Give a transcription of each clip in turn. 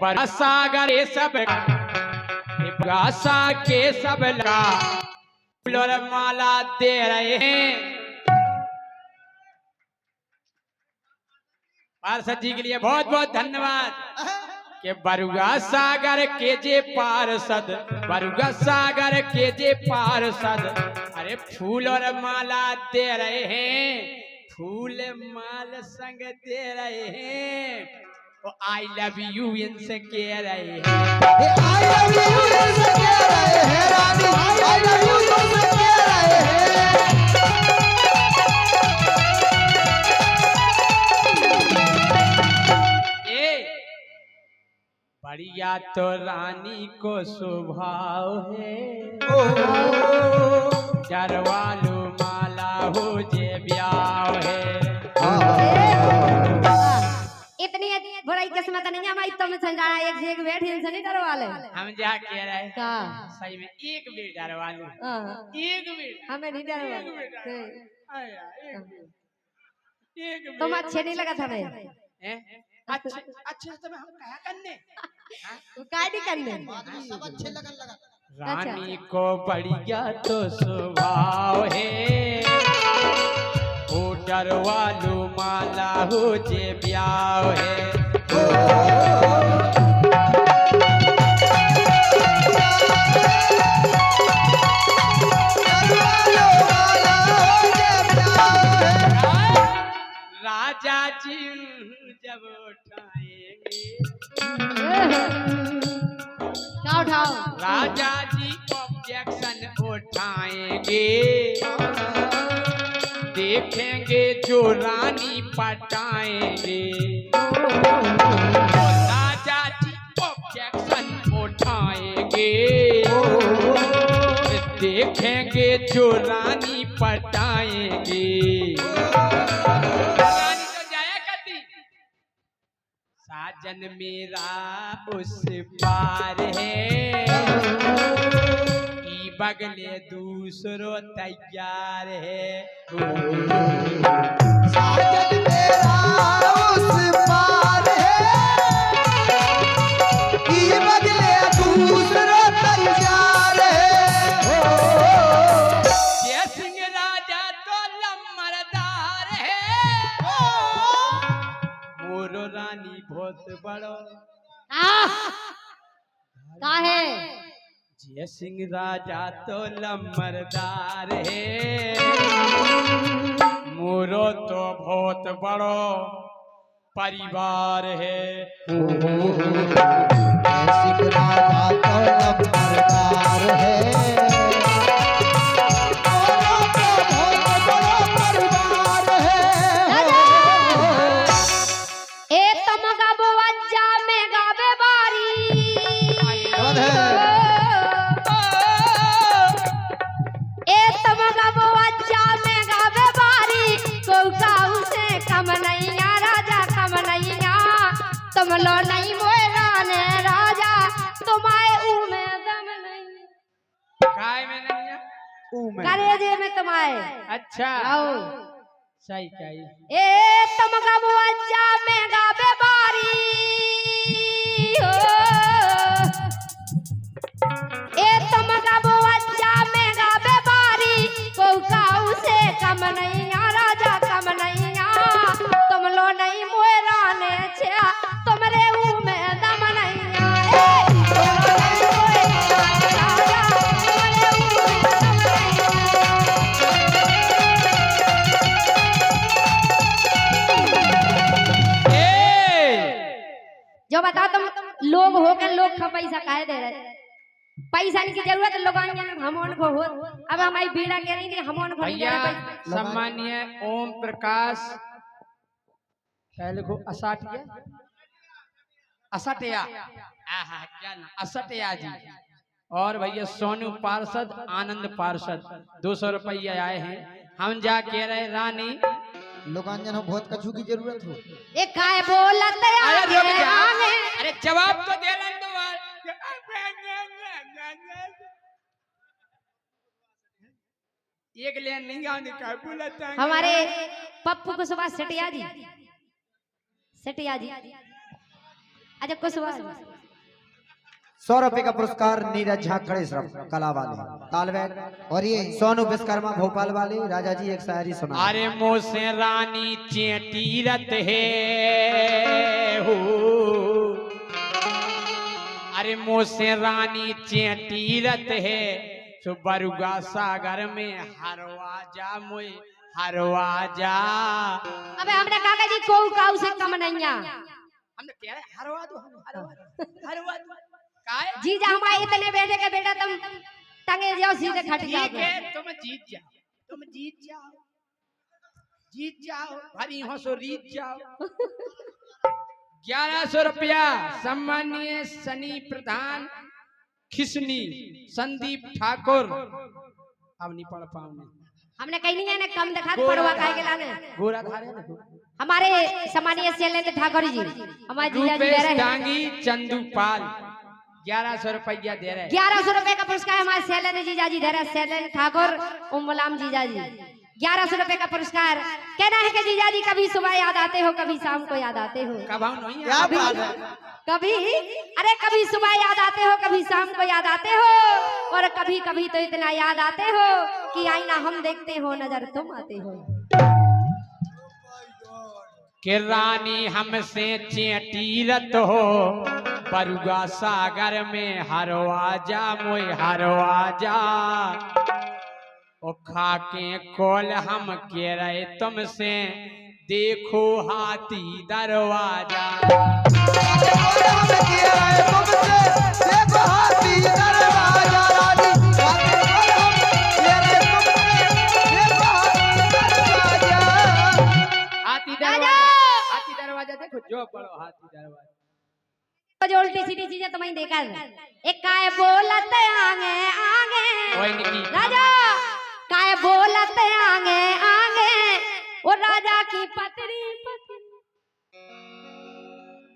सागर सब आशा के सब लगा फूल और माला दे रहे हैं। पार्षद जी के लिए बहुत बहुत धन्यवाद कि बरुआ सागर के जे पार्षद, बरुआ सागर के जे पार्षद अरे फूल और माला दे रहे हैं, फूल माल संग दे रहे हैं। आई लव यू इनसे कह रहे हैं, आई लव यू इनसे कह रहे हैं रानी, आई लव यू इनसे कह रहे हैं। बढ़िया तो रानी को स्वभाव है, डरवालो माला हो जे ब्याह है। इतनी बड़ी किस्मत नहीं हमारी, तुम संजाना एक से एक बैठ इनसे नहीं डरवा ले। हम जा कह रहे हैं क्या सही में एक भी डरवा लो, एक भी हमें नहीं डरवा। तुम अच्छे नहीं लगा था मैं अच्छा अच्छा तो हम क्या करने काय नहीं करने सब अच्छे लगन लगा। रानी को बढ़िया तो स्वभाव है, ओ डरवालो माला हो जे ब्याह है। राजा जी जब उठाएंगे, उठाओ राजा जी ऑब्जेक्शन उठाएंगे, देखेंगे जो रानी पटाएंगे। राजा जी ऑब्जेक्शन उठाएंगे, देखेंगे जो रानी पटाएंगे। रानी तो जाया करती, साजन मेरा उस पार है, ई बगले दूसरो तैयार है। साजन मेरा उस पार है, ई बगले दूसरो तैयार है। जय सिंह राजा तो लम्बरदार है, मोरो रानी बहुत बड़ो काहे जय सिंह राजा तो लम्बरदार है, मोरो तो बहुत बड़ो परिवार है। सिख राजा तो लम्बरदार है, तुम लो नहीं मोरा ने राजा, तुम्हारे में दम नहीं, काय में नहीं है करेजे में तुम्हारे। अच्छा आओ सही कही। ए तुम गबुआ में गावे बारी हो, ए तुम गबुआ में गावे बारी, कोकाऊ से कम नहीं आ राजा, कम नहीं आ। तुम लो नहीं मोरा ने छया, तुमरे में दम नहीं आए। जो बता तुम लोग हो के लोग का पैसा काहे दे रहे, पैसा की जरूरत लोग हमन को हो। अब हमारी बीड़ा कह रही थी हमन को भैया सम्मानीय ओम प्रकाश पहले को असाटिया असटिया क्या ना असटिया जी, और भैया सोनू पार्षद, आनंद पार्षद 200 रुपये आए हैं। हम जा कह रहे रानी लोकांजन बहुत कछु की जरूरत हो। एक काय बोलत अरे जवाब तो दे लन तो एक लेन नहीं आने का बोलता है। हमारे पप्पू कुशवाहा सेठिया जी, सेठिया जी अच्छा कुशवाहा 100 रुपए का पुरस्कार नीरज झा खड़े श्रम कला वाले तालबैल। और ये सोनू विश्वकर्मा भोपाल वाले राजा जी एक शायरी सुना। अरे मोसे रानी चेटीरत है हो, अरे मोसे रानी चेटीरत है, तो बरुगा सागर में हरवा जा मोए हरवा जा। अबे हमने काका जी को काऊ से कम नहीं है। हमने कह रहे हरवा दो, हरवा दो काहे? जीजा हमारे इतने बेटे के बेटा तुम टंगे जाओ सीधे खट जाओ। ठीक है तुम जीत जाओ, तुम जीत जाओ, जीत जाओ, भरी हो सो रीत जाओ। 1100 रुपया सम्मानीय सनी प्रधान खिसनी संदीप ठाकुर। अब नहीं पढ़ पाऊंगे, हमने कहीं नहीं है ना कम दिखा पड़वा काहे के लाने। गोरा धारे ना हमारे सम्मानीय शैलेंद्र ठाकुर जी हमारे जीजा जी दे रूपेश रहे हैं डांगी चंदूपाल 1100 रुपया दे रहे हैं। 1100 रुपए का पुरस्कार हमारे शैलेंद्र जीजा जी दे रहे हैं। शैलेंद्र ठाकुर उम्मलाम जीजा जी 1100 रुपए का पुरस्कार। कहना है कि जीजा जी कभी सुबह याद आते हो, कभी शाम को याद आते हो, कब हम नहीं क्या है? बात है। कभी अरे कभी सुबह याद आते हो, कभी शाम को याद आते हो, और कभी कभी तो इतना याद आते हो कि आईना हम देखते हो नजर तुम आते हो। कि रानी हमसे चेटीरत हो, बरुगा सागर में हरवा जा मोए हरवा जा। ओ खाके कोल हम के रहे तुमसे, देखो हाथी दरवाजा। हाथी दरवाजा देखो, जो पढ़ो हाथी दरवाजा। जो उल्टी सीधी चीजें तुम्हें देखा है। एक काय बोलत आगे आगे ओए निकी राजा, काय बोलत आगे आगे, वो राजा की पतरी पतरी।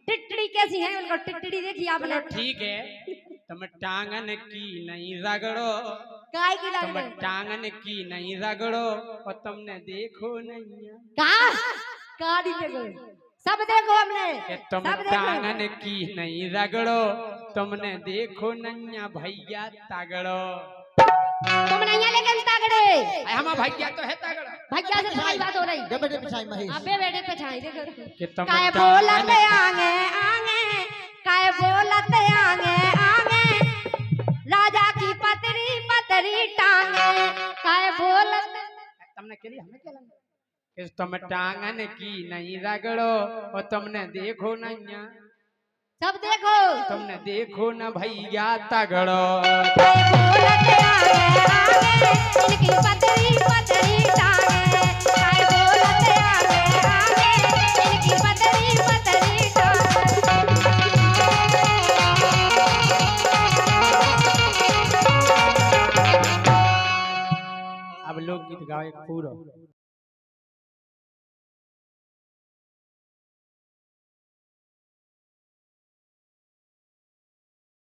टिटड़ी कैसी है उनको, टिटड़ी देखी आपने? ठीक है, तुम टांगन की नहीं रगड़ो, काय की तुम लग टांगन की नहीं रगड़ो, और तुमने देखो नहीं का देखो, सब देखो हमने, कि तुम सब देखो। टांगन की नहीं रगड़ो, तुमने देखो नैया भैया तगड़ो। तुम नहीं है लेकिन तगड़े। हम भैया तो है तगड़ा। भैया से तुम्हारी बात हो रही। बेटे पिछाई महेश। अबे बेटे पे छाई देखो। कि तुम काय टांगन बोलत आगे आगे, काय बोलत आगे आगे, राजा की पतरी पतरी टांगे, काय बोलत। तुमने के लिए हमें क्या लगा कि तुम टांगन की नहीं रगड़ो, और तुमने देखो नैया, सब देखो। तुमने देखो न भैया तगड़ो। काय बोलत आगे आगे, इनकी पतरी पतरी टांगे, काय बोलत आगे आगे, इनकी पतरी पतरी टांगे। अब लोग गीत गाओ एक पूरा।